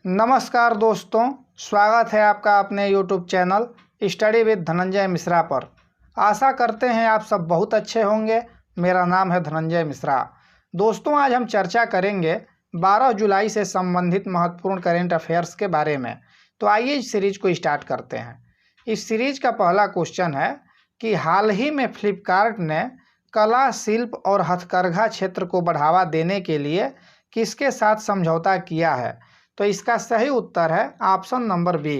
नमस्कार दोस्तों, स्वागत है आपका अपने YouTube channel study with Dhananjay Mishra पर। आशा करते हैं आप सब बहुत अच्छे होंगे। मेरा नाम है धनंजय मिश्रा। दोस्तों, आज हम चर्चा करेंगे 12 जुलाई से संबंधित महत्वपूर्ण करेंट अफेयर्स के बारे में। तो आइए इस सीरीज को स्टार्ट करते हैं। इस सीरीज का पहला क्वेश्चन है कि हाल ही में फ्लिपकार्ट ने कला, शिल्प और हथकरघा क्षेत्र को बढ़ावा देने के लिए किसके साथ समझौता किया है? तो इसका सही उत्तर है option number B,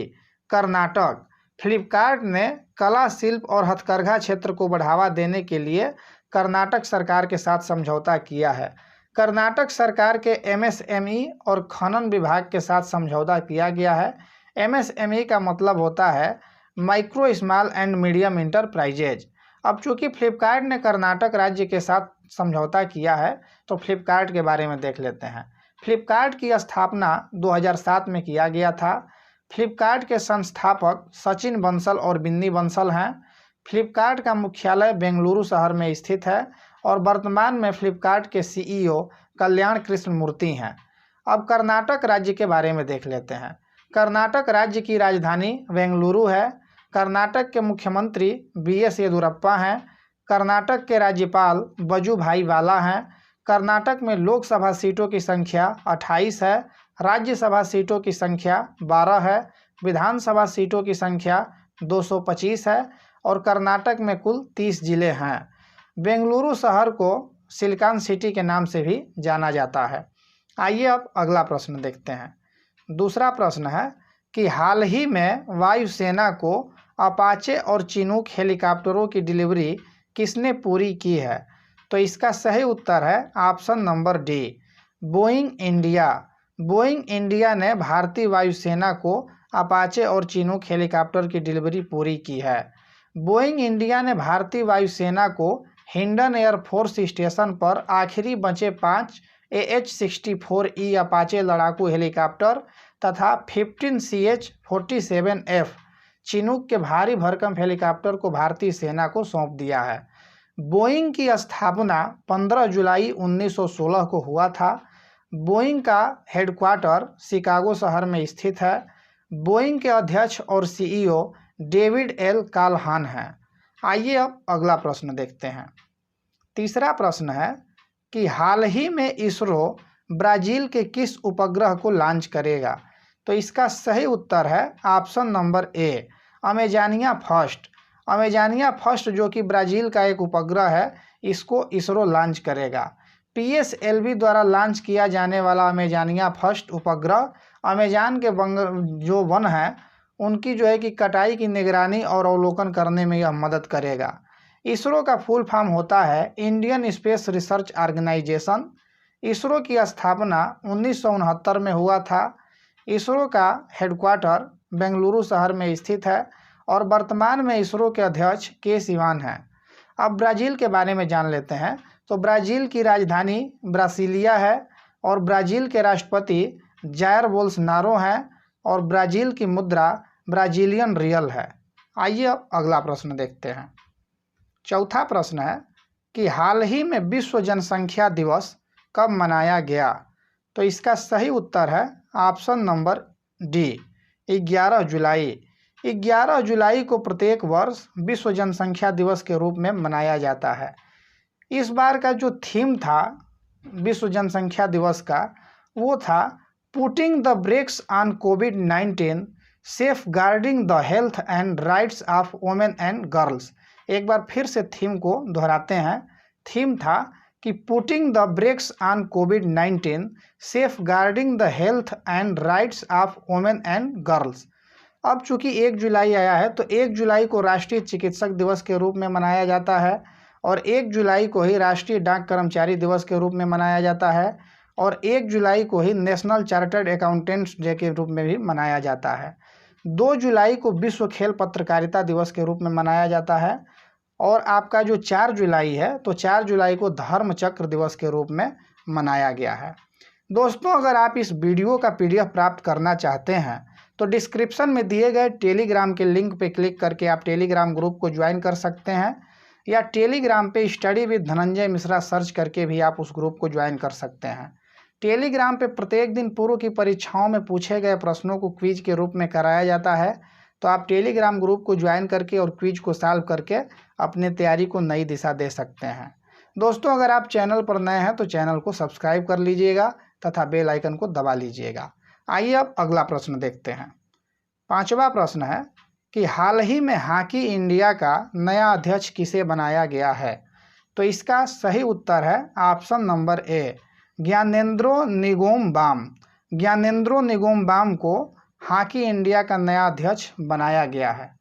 Karnataka. Flipkart ने कला, शिल्प और हथकरघा क्षेत्र को बढ़ावा देने के लिए कर्नाटक सरकार के साथ समझौता किया है। कर्नाटक सरकार के MSME और खनन विभाग के साथ समझौता किया गया है। MSME का मतलब होता है micro, small and medium enterprises. अब चूंकि फ्लिपकार्ट ने कर्नाटक राज्य के साथ समझौता किया है, तो फ्लिपकार्ट के बारे में देख लेते हैं। फ्लिपकार्ट की स्थापना 2007 में किया गया था। फ्लिपकार्ट के संस्थापक सचिन बंसल और बिन्नी बंसल हैं। फ्लिपकार्ट का मुख्यालय बेंगलुरु शहर में स्थित है और वर्तमान में फ्लिपकार्ट के CEO कल्याण कृष्ण मूर्ति हैं। अब कर्नाटक राज्य के बारे में देख लेते हैं। कर्नाटक राज्य की राजधानी बेंगलुरु है। कर्नाटक के मुख्यमंत्री BS येदियुरप्पा हैं। कर्नाटक के राज्यपाल वजुभाई वाला हैं। कर्नाटक में लोकसभा सीटों की संख्या 28 है, राज्यसभा सीटों की संख्या 12 है, विधानसभा सीटों की संख्या 225 है और कर्नाटक में कुल 30 जिले हैं। बेंगलुरु शहर को सिलिकॉन सिटी के नाम से भी जाना जाता है। आइए अब अगला प्रश्न देखते हैं। दूसरा प्रश्न है कि हाल ही में वायुसेना को अपाचे और चिनूक हेलीकॉप्टरों की डिलीवरी किसने पूरी की है? तो इसका सही उत्तर है option number D, Boeing India. Boeing India ने भारतीय वायुसेना को अपाचे और चिनूक हेलीकॉप्टर की डिलीवरी पूरी की है। बोइंग इंडिया ने भारतीय वायुसेना को हिंडन एयरफोर्स स्टेशन पर आखिरी बचे 5 AH-64E अपाचे लड़ाकू हेलीकॉप्टर तथा 15 CH-47F चिनूक के भारी भरकम हेलीकॉप्टर को भारतीय सेना को सौंप दिया है। बोइंग की स्थापना 15 जुलाई 1916 को हुआ था। बोइंग का हेडक्वार्टर शिकागो शहर में स्थित है। बोइंग के अध्यक्ष और CEO डेविड L काल्हान हैं। आइए अब अगला प्रश्न देखते हैं। तीसरा प्रश्न है कि हाल ही में इसरो ब्राज़ील के किस उपग्रह को लॉन्च करेगा? तो इसका सही उत्तर है option number A, Amazonia first. Amazonia first जो कि ब्राज़ील का एक उपग्रह है, इसको इसरो लॉन्च करेगा। PSLV द्वारा लॉन्च किया जाने वाला अमेजानिया फर्स्ट उपग्रह अमेजान के जो वन है उनकी की कटाई की निगरानी और अवलोकन करने में यह मदद करेगा। इसरो का फुल फॉर्म होता है Indian Space Research Organisation. ISRO की स्थापना 1969 में हुआ था। इसरो का हेडक्वार्टर बेंगलुरु शहर में स्थित है और वर्तमान में इसरो के अध्यक्ष के सिवान हैं। अब ब्राज़ील के बारे में जान लेते हैं। तो ब्राज़ील की राजधानी ब्रासिलिया है और ब्राज़ील के राष्ट्रपति जायर बोल्सोनारो हैं और ब्राज़ील की मुद्रा ब्राज़ीलियन रियल है। आइए अब अगला प्रश्न देखते हैं। चौथा प्रश्न है कि हाल ही में विश्व जनसंख्या दिवस कब मनाया गया? तो इसका सही उत्तर है ऑप्शन नंबर डी, 11 जुलाई। 11 जुलाई को प्रत्येक वर्ष विश्व जनसंख्या दिवस के रूप में मनाया जाता है। इस बार का जो थीम था विश्व जनसंख्या दिवस का, वो था putting the brakes on COVID-19, safeguarding the health and rights of women and girls. एक बार फिर से थीम को दोहराते हैं। थीम था कि putting the brakes on COVID-19, safeguarding the health and rights of women and girls. अब चूंकि 1 जुलाई आया है, तो 1 जुलाई को राष्ट्रीय चिकित्सक दिवस के रूप में मनाया जाता है और 1 जुलाई को ही राष्ट्रीय डाक कर्मचारी दिवस के रूप में मनाया जाता है और 1 जुलाई को ही नेशनल चार्टर्ड अकाउंटेंट्स डे के रूप में भी मनाया जाता है। 2 जुलाई को विश्व खेल पत्रकारिता दिवस के रूप में मनाया जाता है और आपका जो 4 जुलाई है, तो 4 जुलाई को धर्म चक्र दिवस के रूप में मनाया गया है। दोस्तों, अगर आप इस वीडियो का PDF प्राप्त करना चाहते हैं तो डिस्क्रिप्शन में दिए गए टेलीग्राम के लिंक पे क्लिक करके आप टेलीग्राम ग्रुप को ज्वाइन कर सकते हैं या टेलीग्राम पे study with Dhananjay Mishra search करके भी आप उस ग्रुप को ज्वाइन कर सकते हैं। टेलीग्राम पे प्रत्येक दिन पूर्व की परीक्षाओं में पूछे गए प्रश्नों को क्विज के रूप में कराया जाता है। तो आप टेलीग्राम ग्रुप को ज्वाइन करके और क्विज को सॉल्व करके अपने तैयारी को नई दिशा दे सकते हैं। दोस्तों, अगर आप चैनल पर नए हैं तो चैनल को सब्सक्राइब कर लीजिएगा तथा बेल आइकन को दबा लीजिएगा। आइए अब अगला प्रश्न देखते हैं। 5वां प्रश्न है कि हाल ही में हॉकी इंडिया का नया अध्यक्ष किसे बनाया गया है? तो इसका सही उत्तर है ऑप्शन नंबर ए, ज्ञानेंद्रो निंगोमबाम। ज्ञानेंद्रो निंगोमबाम को हॉकी इंडिया का नया अध्यक्ष बनाया गया है।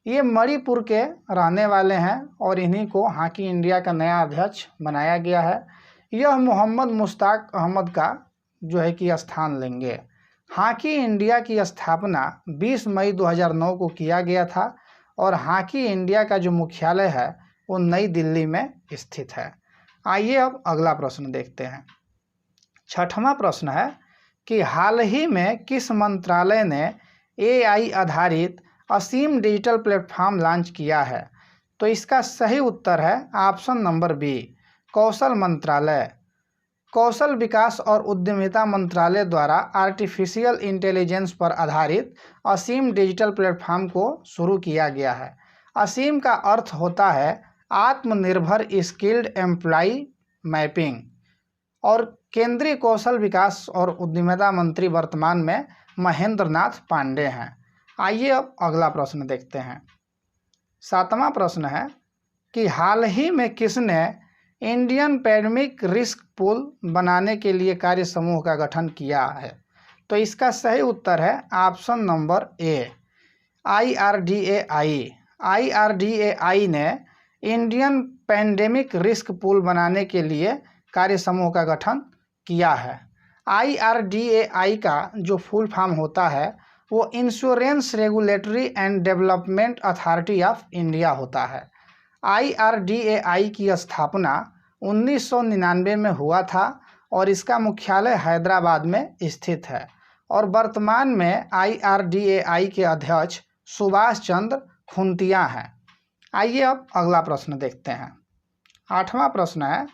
ये मणिपुर के रहने वाले हैं और इन्हीं को हॉकी इंडिया का नया अध्यक्ष बनाया गया है। यह मोहम्मद मुश्ताक अहमद का जो है कि स्थान लेंगे। हॉकी इंडिया की स्थापना 20 मई 2009 को किया गया था और हॉकी इंडिया का जो मुख्यालय है वो नई दिल्ली में स्थित है। आइए अब अगला प्रश्न देखते हैं। 6वां प्रश्न है कि हाल ही में किस मंत्रालय ने AI आधारित असीम डिजिटल प्लेटफॉर्म लॉन्च किया है? तो इसका सही उत्तर है ऑप्शन नंबर बी, कौशल मंत्रालय। कौशल विकास और उद्यमिता मंत्रालय द्वारा आर्टिफिशियल इंटेलिजेंस पर आधारित असीम डिजिटल प्लेटफॉर्म को शुरू किया गया है। असीम का अर्थ होता है आत्मनिर्भर स्किल्ड एम्प्लॉय मैपिंग और केंद्रीय कौशल विकास और उद्यमिता मंत्री वर्तमान में महेंद्र नाथ पांडे हैं। आइए अब अगला प्रश्न देखते हैं। 7वां प्रश्न है कि हाल ही में किसने इंडियन पैंडेमिक रिस्क पूल बनाने के लिए कार्य समूह का गठन किया है? तो इसका सही उत्तर है ऑप्शन नंबर ए, IRDAI। IRDAI ने इंडियन पैंडेमिक रिस्क पूल बनाने के लिए कार्य समूह का गठन किया है। IRDAI का जो फुल फॉर्म होता है वो insurance regulatory and development authority of India होता है। IRDAI की स्थापना 1999 में हुआ था और इसका मुख्यालय हैदराबाद में स्थित है और वर्तमान में IRDAI के अध्यक्ष सुभाष चंद्र खुंतिया हैं। आइए अब अगला प्रश्न देखते हैं। 8वां प्रश्न है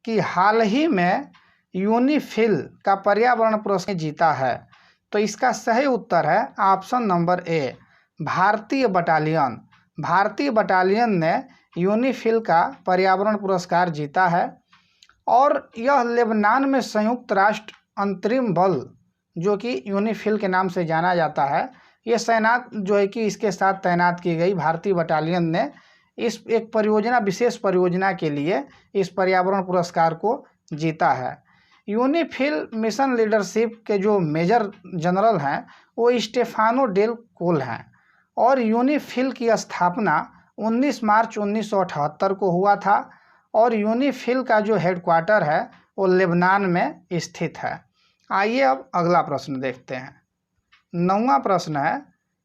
कि हाल ही में यूनिफिल का पर्यावरण पुरस्कार जीता है। तो इसका सही उत्तर है ऑप्शन नंबर ए, भारतीय बटालियन। भारतीय बटालियन ने यूनिफिल का पर्यावरण पुरस्कार जीता है और यह लेबनान में संयुक्त राष्ट्र अंतरिम बल जो कि यूनिफिल के नाम से जाना जाता है, ये सेना जो है कि इसके साथ तैनात की गई भारतीय बटालियन ने इस एक परियोजना, विशेष परियोजना के लिए इस पर्यावरण पुरस्कार को जीता है। यूनिफिल मिशन लीडरशिप के जो मेजर जनरल हैं वो स्टेफानो डेल कोल हैं और यूनिफिल की स्थापना 19 मार्च 1978 को हुआ था और यूनिफिल का जो हेडक्वार्टर है वो लेबनान में स्थित है। आइए अब अगला प्रश्न देखते हैं। 9वां प्रश्न है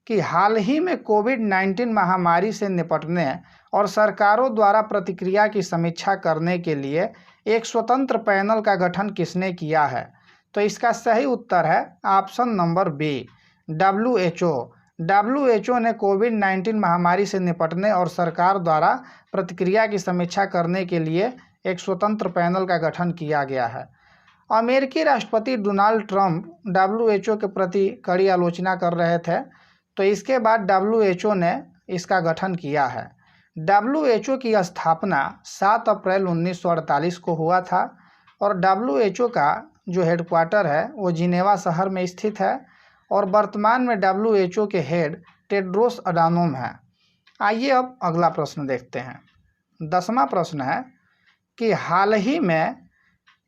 कि हाल ही में कोविड-19 महामारी से निपटने और सरकारों द्वारा प्रतिक्रिया की समीक्षा करने के लिए एक स्वतंत्र पैनल का गठन किसने किया है? तो इसका सही उत्तर है option number B, WHO। WHO ने कोविड-19 महामारी से निपटने और सरकार द्वारा प्रतिक्रिया की समीक्षा करने के लिए एक स्वतंत्र पैनल का गठन किया गया है। अमेरिकी राष्ट्रपति डोनाल्ड ट्रंप WHO के प्रति कड़ी आलोचना कर रहे थे, तो इसके बाद WHO ने इसका गठन किया है। WHO की स्थापना 7 अप्रैल 1948 को हुआ था और WHO का जो हेडक्वार्टर है वो जिनेवा शहर में स्थित है और वर्तमान में WHO के हेड टेड्रोस अडानोम हैं। आइए अब अगला प्रश्न देखते हैं। 10वां प्रश्न है कि हाल ही में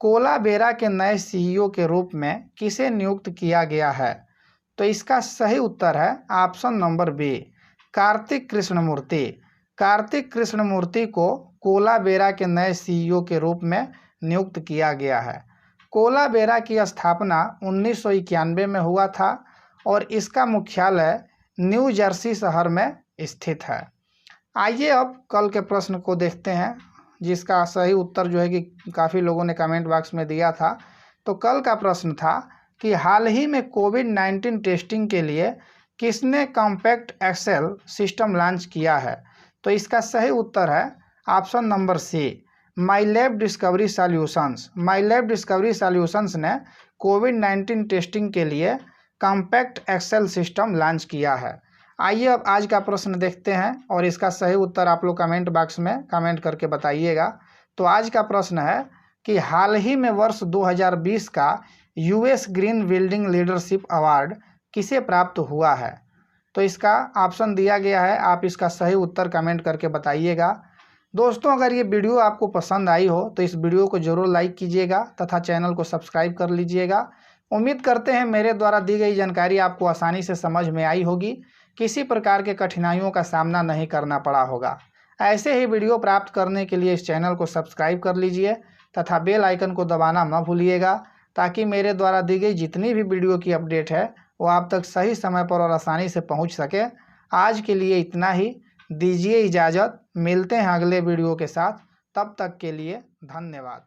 कोलाबेरा के नए CEO के रूप में किसे नियुक्त किया गया है? तो इसका सही उत्तर है option number B, Karthik Krishnamurthy. Karthik Krishnamurthy को कोलाबेरा के नए CEO के रूप में नियुक्त किया गया है। कोलाबेरा की स्थापना 1991 में हुआ था और इसका मुख्यालय न्यू जर्सी शहर में स्थित है। आइए अब कल के प्रश्न को देखते हैं, जिसका सही उत्तर जो है कि काफ़ी लोगों ने कमेंट बॉक्स में दिया था। तो कल का प्रश्न था कि हाल ही में कोविड-19 टेस्टिंग के लिए किसने कॉम्पैक्ट एक्सेल सिस्टम लॉन्च किया है? तो इसका सही उत्तर है ऑप्शन नंबर सी, माई लैब डिस्कवरी सॉल्यूशंस। माई लैब डिस्कवरी सॉल्यूशंस ने कोविड-19 टेस्टिंग के लिए कॉम्पैक्ट एक्सेल सिस्टम लॉन्च किया है। आइए अब आज का प्रश्न देखते हैं और इसका सही उत्तर आप लोग कमेंट बॉक्स में कमेंट करके बताइएगा। तो आज का प्रश्न है कि हाल ही में वर्ष 2020 का US green building leadership award किसे प्राप्त हुआ है? तो इसका ऑप्शन दिया गया है, आप इसका सही उत्तर कमेंट करके बताइएगा। दोस्तों, अगर ये वीडियो आपको पसंद आई हो तो इस वीडियो को ज़रूर लाइक कीजिएगा तथा चैनल को सब्सक्राइब कर लीजिएगा। उम्मीद करते हैं मेरे द्वारा दी गई जानकारी आपको आसानी से समझ में आई होगी, किसी प्रकार के कठिनाइयों का सामना नहीं करना पड़ा होगा। ऐसे ही वीडियो प्राप्त करने के लिए इस चैनल को सब्सक्राइब कर लीजिए तथा बेल आइकन को दबाना न भूलिएगा, ताकि मेरे द्वारा दी गई जितनी भी वीडियो की अपडेट है वो आप तक सही समय पर और आसानी से पहुंच सके। आज के लिए इतना ही, दीजिए इजाज़त। मिलते हैं अगले वीडियो के साथ, तब तक के लिए धन्यवाद।